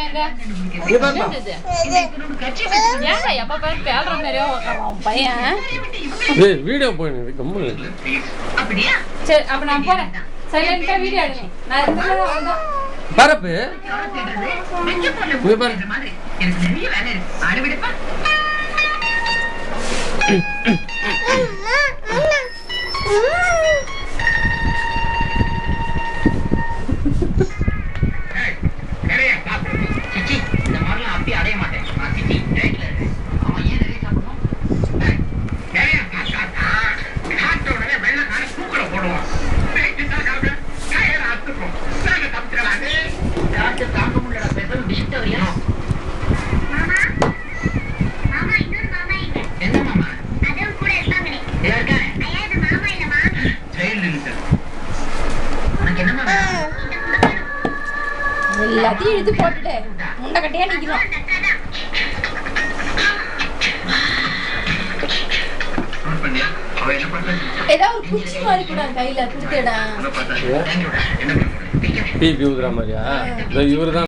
எங்க ஏங்க எப்ப பேர் பேடுற மாதிரியே பையன் வீடியோ போயிடுது கம்மு. சரி அப்ப நான் போறேன். சைலண்டா வீடியோ எடுங்க. நான் இருந்தேன் பரப்பு எல்லாத்தையும் இழுத்து போட்டுட்டு முண்டை கட்டியா நிக்கிறோம். ஏதாவது ஒரு குச்சி மாதிரி கூட கையில கொடுத்துடா. டிபி ஊதுற மாதிரியா? இவரு தான்